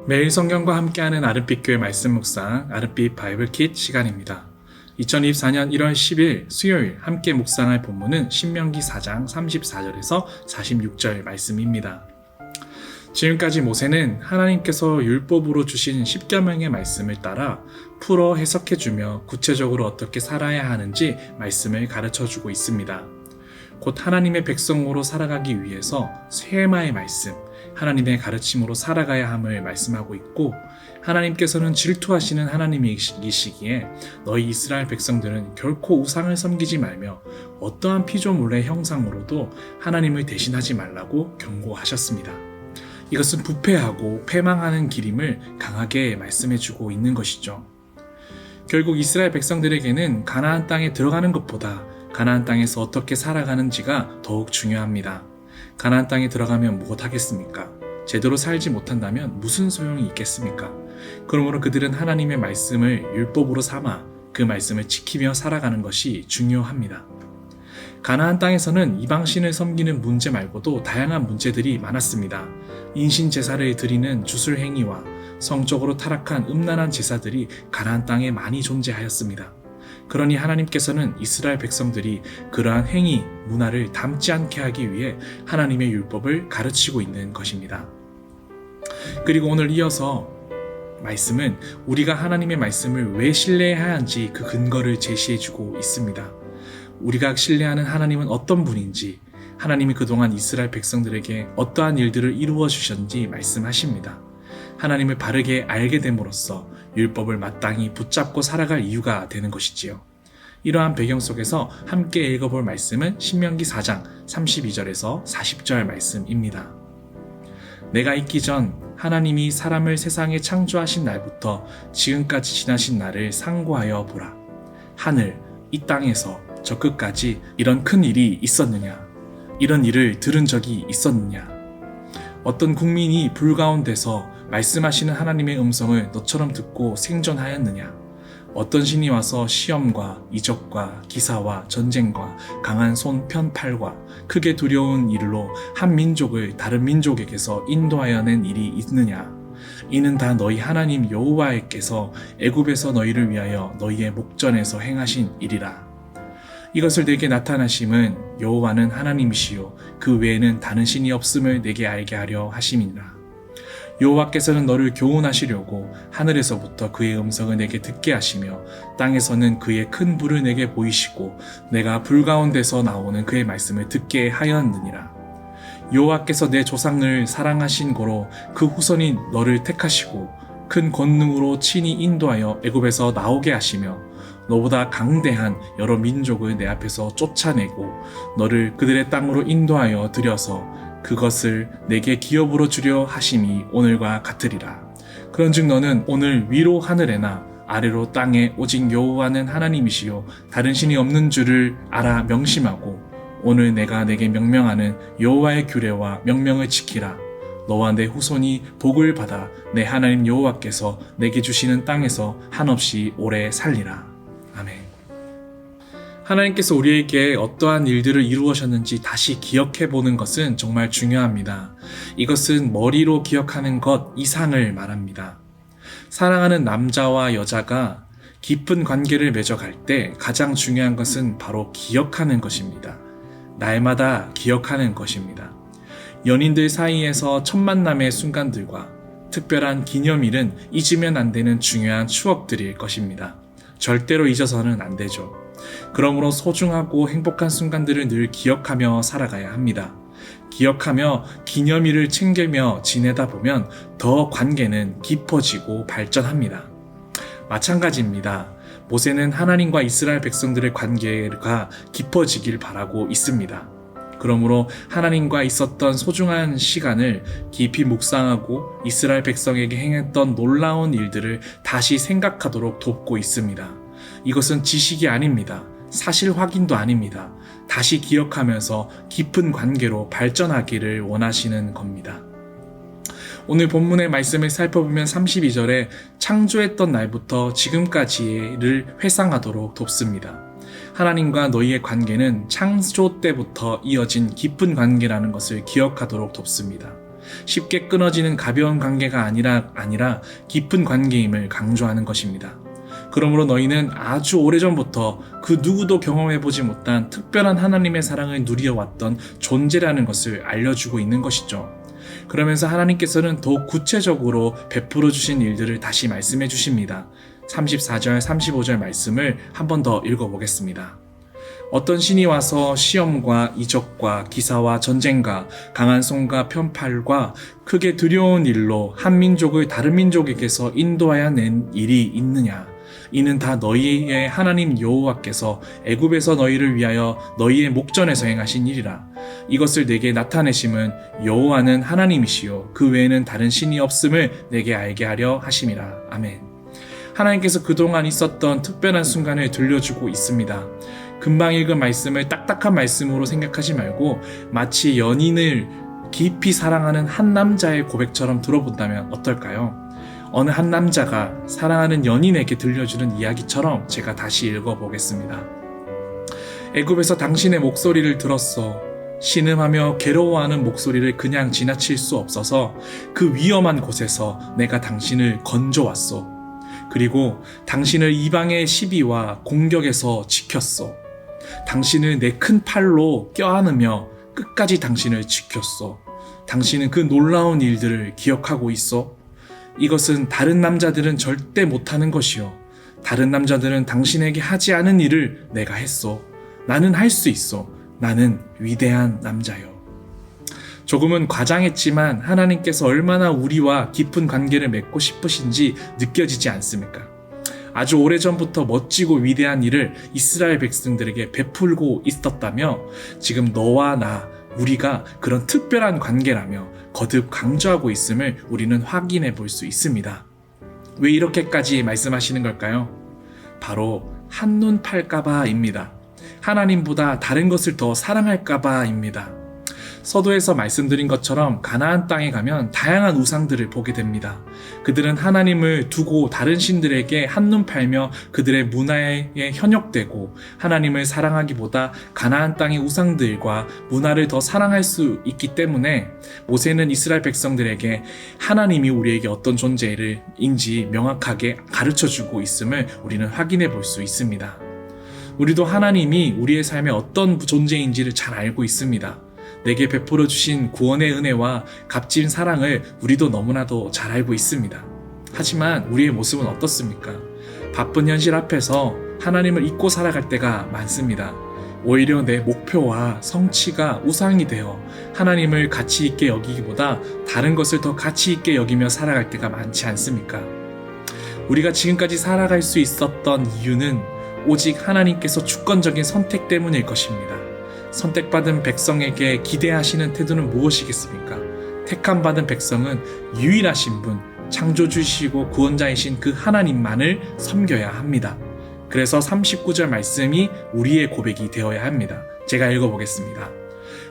매일 성경과 함께하는 아름빛 교회 말씀 묵상, 아름빛 바이블 킷 시간입니다. 2024년 1월 10일 수요일 함께 묵상할 본문은 신명기 4장 34절에서 46절 말씀입니다. 지금까지 모세는 하나님께서 율법으로 주신 십계명의 말씀을 따라 풀어 해석해주며 구체적으로 어떻게 살아야 하는지 말씀을 가르쳐주고 있습니다. 곧 하나님의 백성으로 살아가기 위해서 쇠마의 말씀, 하나님의 가르침으로 살아가야 함을 말씀하고 있고, 하나님께서는 질투하시는 하나님이시기에 너희 이스라엘 백성들은 결코 우상을 섬기지 말며 어떠한 피조물의 형상으로도 하나님을 대신하지 말라고 경고하셨습니다. 이것은 부패하고 패망하는 길임을 강하게 말씀해주고 있는 것이죠. 결국 이스라엘 백성들에게는 가나안 땅에 들어가는 것보다 가나안 땅에서 어떻게 살아가는지가 더욱 중요합니다. 가나안 땅에 들어가면 무엇하겠습니까? 제대로 살지 못한다면 무슨 소용이 있겠습니까? 그러므로 그들은 하나님의 말씀을 율법으로 삼아 그 말씀을 지키며 살아가는 것이 중요합니다. 가나안 땅에서는 이방신을 섬기는 문제 말고도 다양한 문제들이 많았습니다. 인신제사를 드리는 주술행위와 성적으로 타락한 음란한 제사들이 가나안 땅에 많이 존재하였습니다. 그러니 하나님께서는 이스라엘 백성들이 그러한 행위, 문화를 담지 않게 하기 위해 하나님의 율법을 가르치고 있는 것입니다. 그리고 오늘 이어서 말씀은 우리가 하나님의 말씀을 왜 신뢰해야 하는지 그 근거를 제시해주고 있습니다. 우리가 신뢰하는 하나님은 어떤 분인지, 하나님이 그동안 이스라엘 백성들에게 어떠한 일들을 이루어 주셨는지 말씀하십니다. 하나님을 바르게 알게 됨으로써 율법을 마땅히 붙잡고 살아갈 이유가 되는 것이지요. 이러한 배경 속에서 함께 읽어볼 말씀은 신명기 4장 32절에서 40절 말씀입니다. 내가 있기 전 하나님이 사람을 세상에 창조하신 날부터 지금까지 지나신 날을 상고하여 보라. 하늘, 이 땅에서 저 끝까지 이런 큰 일이 있었느냐? 이런 일을 들은 적이 있었느냐? 어떤 국민이 불 가운데서 말씀하시는 하나님의 음성을 너처럼 듣고 생존하였느냐? 어떤 신이 와서 시험과 이적과 기사와 전쟁과 강한 손 편팔과 크게 두려운 일로 한 민족을 다른 민족에게서 인도하여 낸 일이 있느냐? 이는 다 너희 하나님 여호와께서 애굽에서 너희를 위하여 너희의 목전에서 행하신 일이라. 이것을 내게 나타나심은 여호와는 하나님이시요 그 외에는 다른 신이 없음을 내게 알게 하려 하심이니라. 여호와께서는 너를 교훈하시려고 하늘에서부터 그의 음성을 내게 듣게 하시며 땅에서는 그의 큰 불을 내게 보이시고 내가 불 가운데서 나오는 그의 말씀을 듣게 하였느니라. 여호와께서 내 조상을 사랑하신 고로 그 후손인 너를 택하시고 큰 권능으로 친히 인도하여 애굽에서 나오게 하시며 너보다 강대한 여러 민족을 내 앞에서 쫓아내고 너를 그들의 땅으로 인도하여 들여서 그것을 내게 기업으로 주려 하심이 오늘과 같으리라. 그런즉 너는 오늘 위로 하늘에나 아래로 땅에 오직 여호와는 하나님이시요 다른 신이 없는 줄을 알아 명심하고 오늘 내가 내게 명명하는 여호와의 규례와 명령을 지키라. 너와 내 후손이 복을 받아 내 하나님 여호와께서 내게 주시는 땅에서 한없이 오래 살리라. 아멘. 하나님께서 우리에게 어떠한 일들을 이루어셨는지 다시 기억해보는 것은 정말 중요합니다. 이것은 머리로 기억하는 것 이상을 말합니다. 사랑하는 남자와 여자가 깊은 관계를 맺어갈 때 가장 중요한 것은 바로 기억하는 것입니다. 날마다 기억하는 것입니다. 연인들 사이에서 첫 만남의 순간들과 특별한 기념일은 잊으면 안 되는 중요한 추억들일 것입니다. 절대로 잊어서는 안 되죠. 그러므로 소중하고 행복한 순간들을 늘 기억하며 살아가야 합니다. 기억하며 기념일을 챙기며 지내다 보면 더 관계는 깊어지고 발전합니다. 마찬가지입니다. 모세는 하나님과 이스라엘 백성들의 관계가 깊어지길 바라고 있습니다. 그러므로 하나님과 있었던 소중한 시간을 깊이 묵상하고 이스라엘 백성에게 행했던 놀라운 일들을 다시 생각하도록 돕고 있습니다. 이것은 지식이 아닙니다. 사실 확인도 아닙니다. 다시 기억하면서 깊은 관계로 발전하기를 원하시는 겁니다. 오늘 본문의 말씀을 살펴보면 32절에 창조했던 날부터 지금까지를 회상하도록 돕습니다. 하나님과 너희의 관계는 창조 때부터 이어진 깊은 관계라는 것을 기억하도록 돕습니다. 쉽게 끊어지는 가벼운 관계가 아니라 깊은 관계임을 강조하는 것입니다. 그러므로 너희는 아주 오래전부터 그 누구도 경험해보지 못한 특별한 하나님의 사랑을 누려왔던 존재라는 것을 알려주고 있는 것이죠. 그러면서 하나님께서는 더욱 구체적으로 베풀어 주신 일들을 다시 말씀해 주십니다. 34절, 35절 말씀을 한 번 더 읽어보겠습니다. 어떤 신이 와서 시험과 이적과 기사와 전쟁과 강한 손과 편팔과 크게 두려운 일로 한 민족을 다른 민족에게서 인도하여 낸 일이 있느냐? 이는 다 너희의 하나님 여호와께서 애굽에서 너희를 위하여 너희의 목전에서 행하신 일이라. 이것을 내게 나타내심은 여호와는 하나님이시요 그 외에는 다른 신이 없음을 내게 알게 하려 하심이라. 아멘. 하나님께서 그동안 있었던 특별한 순간을 들려주고 있습니다. 금방 읽은 말씀을 딱딱한 말씀으로 생각하지 말고 마치 연인을 깊이 사랑하는 한 남자의 고백처럼 들어본다면 어떨까요? 어느 한 남자가 사랑하는 연인에게 들려주는 이야기처럼 제가 다시 읽어보겠습니다. 애굽에서 당신의 목소리를 들었어. 신음하며 괴로워하는 목소리를 그냥 지나칠 수 없어서 그 위험한 곳에서 내가 당신을 건져왔어. 그리고 당신을 이방의 시비와 공격에서 지켰어. 당신을 내 큰 팔로 껴안으며 끝까지 당신을 지켰어. 당신은 그 놀라운 일들을 기억하고 있어. 이것은 다른 남자들은 절대 못하는 것이요. 다른 남자들은 당신에게 하지 않은 일을 내가 했어. 나는 할 수 있어. 나는 위대한 남자요. 조금은 과장했지만 하나님께서 얼마나 우리와 깊은 관계를 맺고 싶으신지 느껴지지 않습니까? 아주 오래전부터 멋지고 위대한 일을 이스라엘 백성들에게 베풀고 있었다며 지금 너와 나, 우리가 그런 특별한 관계라며 거듭 강조하고 있음을 우리는 확인해 볼 수 있습니다. 왜 이렇게까지 말씀하시는 걸까요? 바로 한눈 팔까봐입니다. 하나님보다 다른 것을 더 사랑할까봐입니다. 서두에서 말씀드린 것처럼 가나안 땅에 가면 다양한 우상들을 보게 됩니다. 그들은 하나님을 두고 다른 신들에게 한눈 팔며 그들의 문화에 현혹되고 하나님을 사랑하기보다 가나안 땅의 우상들과 문화를 더 사랑할 수 있기 때문에 모세는 이스라엘 백성들에게 하나님이 우리에게 어떤 존재인지 명확하게 가르쳐주고 있음을 우리는 확인해 볼 수 있습니다. 우리도 하나님이 우리의 삶에 어떤 존재인지를 잘 알고 있습니다. 내게 베풀어 주신 구원의 은혜와 값진 사랑을 우리도 너무나도 잘 알고 있습니다. 하지만 우리의 모습은 어떻습니까? 바쁜 현실 앞에서 하나님을 잊고 살아갈 때가 많습니다. 오히려 내 목표와 성취가 우상이 되어 하나님을 가치 있게 여기기보다 다른 것을 더 가치 있게 여기며 살아갈 때가 많지 않습니까? 우리가 지금까지 살아갈 수 있었던 이유는 오직 하나님께서 주권적인 선택 때문일 것입니다. 선택받은 백성에게 기대하시는 태도는 무엇이겠습니까? 택함받은 백성은 유일하신 분, 창조주시고 구원자이신 그 하나님만을 섬겨야 합니다. 그래서 39절 말씀이 우리의 고백이 되어야 합니다. 제가 읽어보겠습니다.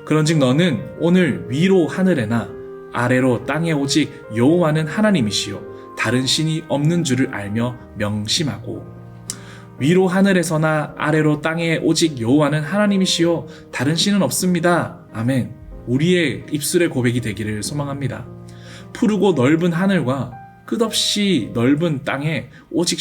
그런즉 너는 오늘 위로 하늘에나 아래로 땅에 오직 여호와는 하나님이시요 다른 신이 없는 줄을 알며 명심하고. 위로 하늘에서나 아래로 땅에 오직 여호와는 하나님이시요 다른 신은 없습니다. 아멘. 우리의 입술의 고백이 되기를 소망합니다. 푸르고 넓은 하늘과 끝없이 넓은 땅에 오직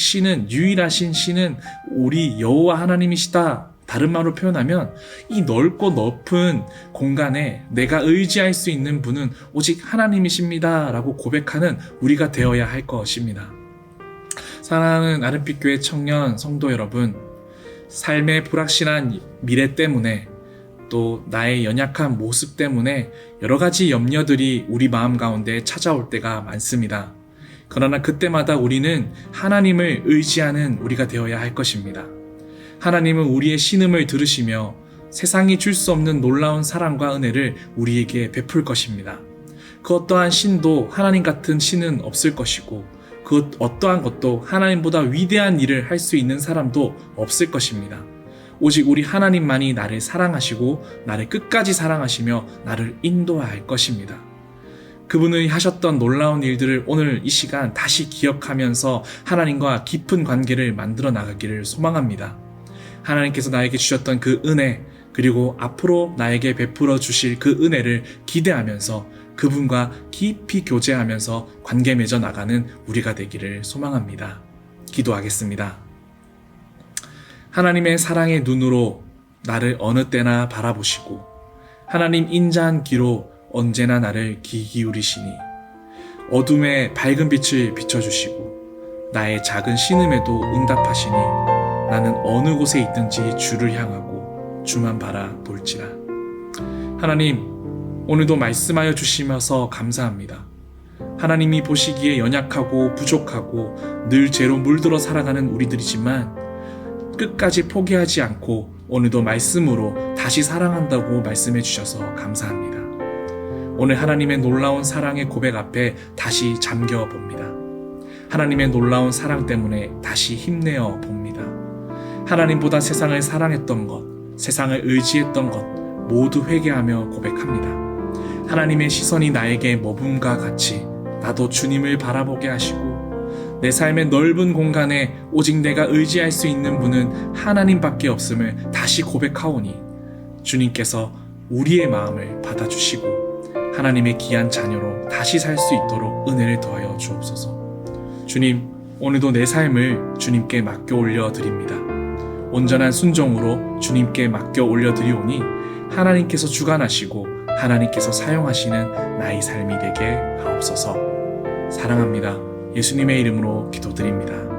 유일하신 신은 우리 여호와 하나님이시다. 다른 말로 표현하면 이 넓고 높은 공간에 내가 의지할 수 있는 분은 오직 하나님이십니다. 라고 고백하는 우리가 되어야 할 것입니다. 사랑하는 아름빛교회 청년 성도 여러분, 삶의 불확실한 미래 때문에 또 나의 연약한 모습 때문에 여러 가지 염려들이 우리 마음 가운데 찾아올 때가 많습니다. 그러나 그때마다 우리는 하나님을 의지하는 우리가 되어야 할 것입니다. 하나님은 우리의 신음을 들으시며 세상이 줄 수 없는 놀라운 사랑과 은혜를 우리에게 베풀 것입니다. 그 어떠한 신도 하나님 같은 신은 없을 것이고 그 어떠한 것도 하나님보다 위대한 일을 할 수 있는 사람도 없을 것입니다. 오직 우리 하나님만이 나를 사랑하시고 나를 끝까지 사랑하시며 나를 인도할 것입니다. 그분이 하셨던 놀라운 일들을 오늘 이 시간 다시 기억하면서 하나님과 깊은 관계를 만들어 나가기를 소망합니다. 하나님께서 나에게 주셨던 그 은혜, 그리고 앞으로 나에게 베풀어 주실 그 은혜를 기대하면서 그분과 깊이 교제하면서 관계 맺어 나가는 우리가 되기를 소망합니다. 기도하겠습니다. 하나님의 사랑의 눈으로 나를 어느 때나 바라보시고 하나님 인자한 귀로 언제나 나를 귀 기울이시니 어둠에 밝은 빛을 비춰주시고 나의 작은 신음에도 응답하시니 나는 어느 곳에 있든지 주를 향하고 주만 바라볼지라. 하나님, 오늘도 말씀하여 주시면서 감사합니다. 하나님이 보시기에 연약하고 부족하고 늘 죄로 물들어 살아가는 우리들이지만 끝까지 포기하지 않고 오늘도 말씀으로 다시 사랑한다고 말씀해 주셔서 감사합니다. 오늘 하나님의 놀라운 사랑의 고백 앞에 다시 잠겨 봅니다. 하나님의 놀라운 사랑 때문에 다시 힘내어 봅니다. 하나님보다 세상을 사랑했던 것, 세상을 의지했던 것 모두 회개하며 고백합니다. 하나님의 시선이 나에게 머금과 같이 나도 주님을 바라보게 하시고 내 삶의 넓은 공간에 오직 내가 의지할 수 있는 분은 하나님밖에 없음을 다시 고백하오니 주님께서 우리의 마음을 받아주시고 하나님의 귀한 자녀로 다시 살 수 있도록 은혜를 더하여 주옵소서. 주님, 오늘도 내 삶을 주님께 맡겨 올려드립니다. 온전한 순종으로 주님께 맡겨 올려드리오니 하나님께서 주관하시고 하나님께서 사용하시는 나의 삶이 되게 하옵소서. 사랑합니다. 예수님의 이름으로 기도드립니다.